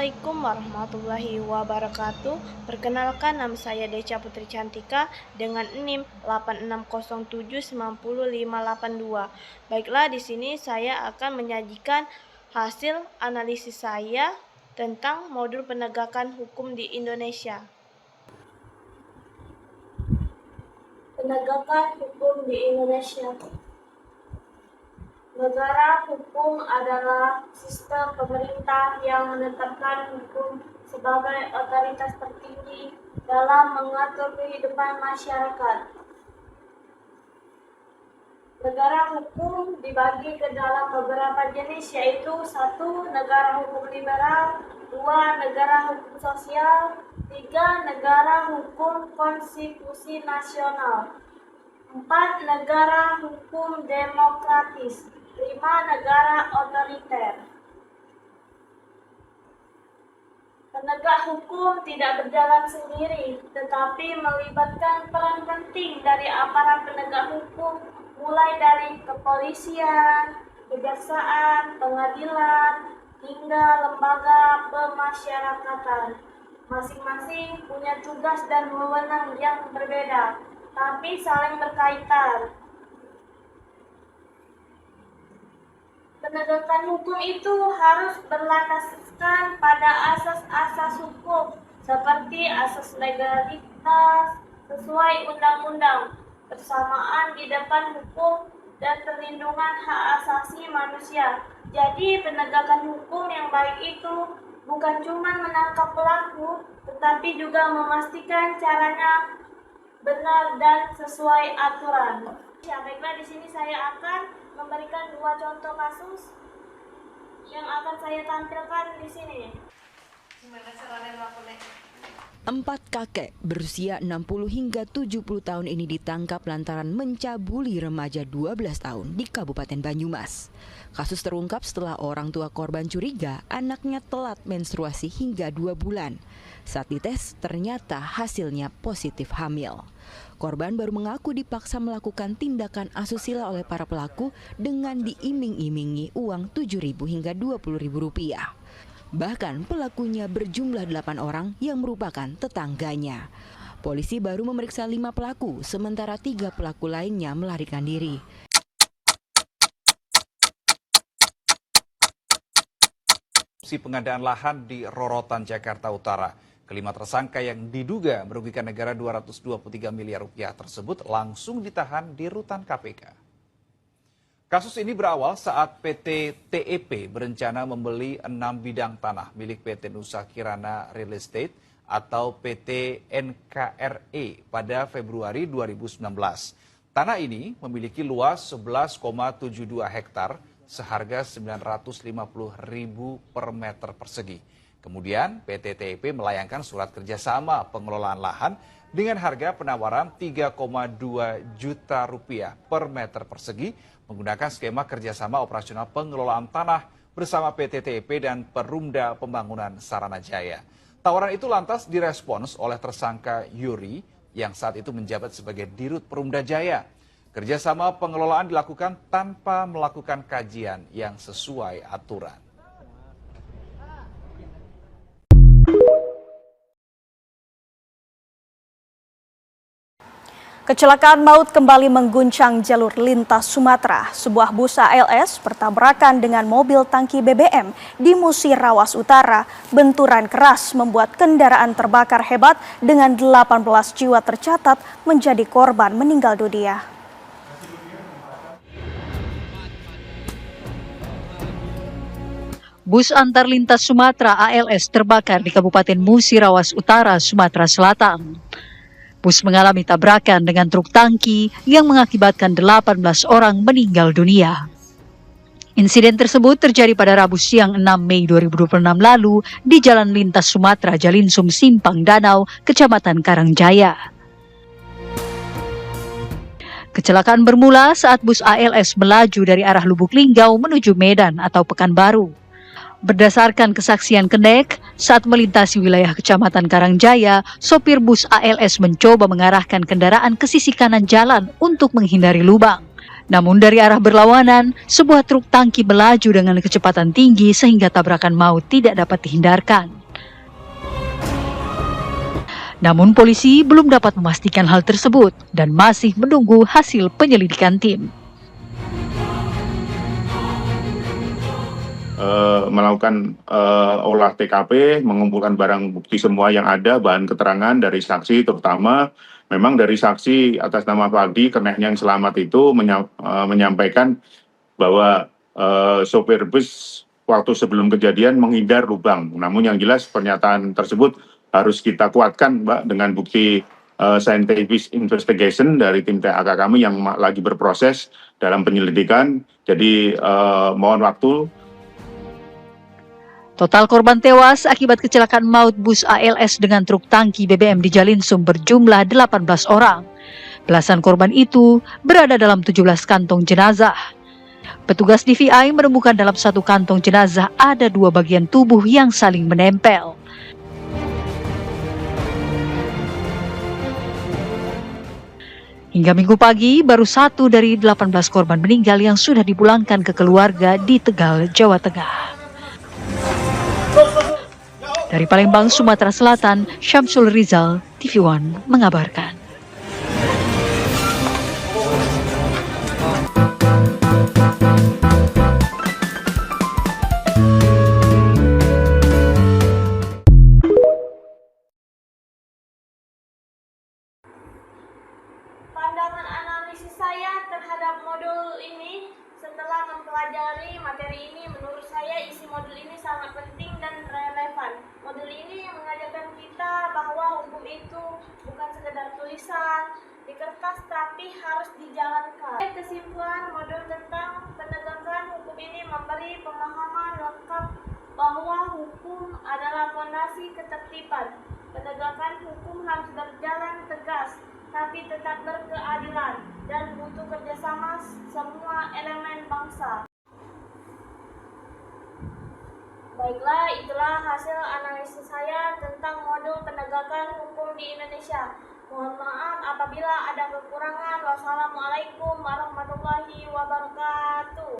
Assalamualaikum warahmatullahi wabarakatuh. Perkenalkan, nama saya Deca Putri Cantika dengan NIM 8607900582. Baiklah, di sini saya akan menyajikan hasil analisis saya tentang modul penegakan hukum di Indonesia. Penegakan hukum di Indonesia. Negara hukum adalah sistem pemerintah yang menetapkan hukum sebagai otoritas tertinggi dalam mengatur kehidupan masyarakat. Negara hukum dibagi ke dalam beberapa jenis, yaitu 1. Negara hukum liberal, 2. Negara hukum sosial, 3. Negara hukum konstitusi nasional, 4. Negara hukum demokratis, 5. Negara otoriter. Penegak hukum tidak berjalan sendiri, tetapi melibatkan peran penting dari aparat penegak hukum, mulai dari kepolisian, kejaksaan, pengadilan, hingga lembaga pemasyarakatan. Masing-masing punya tugas dan wewenang yang berbeda, tapi saling berkaitan. Penegakan hukum itu harus berlandaskan pada asas-asas hukum seperti asas legalitas sesuai undang-undang, persamaan di depan hukum, dan perlindungan hak asasi manusia. Jadi penegakan hukum yang baik itu bukan cuma menangkap pelaku, tetapi juga memastikan caranya benar dan sesuai aturan. Ya, baiklah, di sini saya akan memberikan 2 contoh kasus yang akan saya tampilkan di sini. Gimana caranya melakukannya? 4 kakek berusia 60 hingga 70 tahun ini ditangkap lantaran mencabuli remaja 12 tahun di Kabupaten Banyumas. Kasus terungkap setelah orang tua korban curiga anaknya telat menstruasi hingga 2 bulan. Saat dites, ternyata hasilnya positif hamil. Korban baru mengaku dipaksa melakukan tindakan asusila oleh para pelaku dengan diiming-imingi uang Rp7.000 hingga Rp20.000. Bahkan pelakunya berjumlah 8 orang yang merupakan tetangganya. Polisi baru memeriksa 5 pelaku, sementara 3 pelaku lainnya melarikan diri. Pengadaan lahan di Rorotan, Jakarta Utara. Kelima tersangka yang diduga merugikan negara Rp223 miliar tersebut langsung ditahan di rutan KPK. Kasus ini berawal saat PT TEP berencana membeli 6 bidang tanah milik PT Nusa Kirana Real Estate atau PT NKRE pada Februari 2019. Tanah ini memiliki luas 11,72 hektar seharga Rp950.000 per meter persegi. Kemudian PT TEP melayangkan surat kerjasama pengelolaan lahan dengan harga penawaran Rp3,2 juta per meter persegi menggunakan skema kerjasama operasional pengelolaan tanah bersama PT TEP dan Perumda Pembangunan Saranajaya. Tawaran itu lantas direspons oleh tersangka Yuri yang saat itu menjabat sebagai Dirut Perumda Jaya. Kerjasama pengelolaan dilakukan tanpa melakukan kajian yang sesuai aturan. Kecelakaan maut kembali mengguncang jalur lintas Sumatera. Sebuah bus ALS bertabrakan dengan mobil tangki BBM di Musirawas Utara. Benturan keras membuat kendaraan terbakar hebat dengan 18 jiwa tercatat menjadi korban meninggal dunia. Bus antar lintas Sumatera ALS terbakar di Kabupaten Musirawas Utara, Sumatera Selatan. Bus mengalami tabrakan dengan truk tangki yang mengakibatkan 18 orang meninggal dunia. Insiden tersebut terjadi pada Rabu siang 6 Mei 2026 lalu di Jalan Lintas Sumatera Jalinsum Simpang Danau, Kecamatan Karangjaya. Kecelakaan bermula saat bus ALS melaju dari arah Lubuk Linggau menuju Medan atau Pekanbaru. Berdasarkan kesaksian Kenek, saat melintasi wilayah Kecamatan Karangjaya, sopir bus ALS mencoba mengarahkan kendaraan ke sisi kanan jalan untuk menghindari lubang. Namun dari arah berlawanan, sebuah truk tangki melaju dengan kecepatan tinggi sehingga tabrakan maut tidak dapat dihindarkan. Namun polisi belum dapat memastikan hal tersebut dan masih menunggu hasil penyelidikan tim. Melakukan olah TKP, mengumpulkan barang bukti semua yang ada, bahan keterangan dari saksi, terutama memang dari saksi atas nama Faldi, kenehnya yang selamat itu menyampaikan bahwa sopir bus waktu sebelum kejadian menghindar lubang. Namun yang jelas pernyataan tersebut harus kita kuatkan, Mbak, dengan bukti scientific investigation dari tim TAK kami yang lagi berproses dalam penyelidikan. Jadi mohon waktu. Total korban tewas akibat kecelakaan maut bus ALS dengan truk tangki BBM di Jalinsum berjumlah 18 orang. Belasan korban itu berada dalam 17 kantong jenazah. Petugas DVI menemukan dalam satu kantong jenazah ada 2 bagian tubuh yang saling menempel. Hingga Minggu pagi, baru 1 dari 18 korban meninggal yang sudah dipulangkan ke keluarga di Tegal, Jawa Tengah. Dari Palembang, Sumatera Selatan, Syamsul Rizal, TV One mengabarkan. Pandangan analisis saya terhadap modul ini setelah mempelajari materi ini, menurut saya isi modul ini sangat penting dan relevan. Modul ini mengajarkan kita bahwa hukum itu bukan sekedar tulisan di kertas tapi harus dijalankan. Kesimpulan modul tentang penegakan hukum ini memberi pemahaman lengkap bahwa hukum adalah fondasi ketertiban. Penegakan hukum harus berjalan tegas tapi tetap berkeadilan dan butuh kerjasama semua elemen bangsa. Baiklah, itulah hasil analisis saya tentang modul penegakan hukum di Indonesia. Mohon maaf apabila ada kekurangan. Wassalamualaikum warahmatullahi wabarakatuh.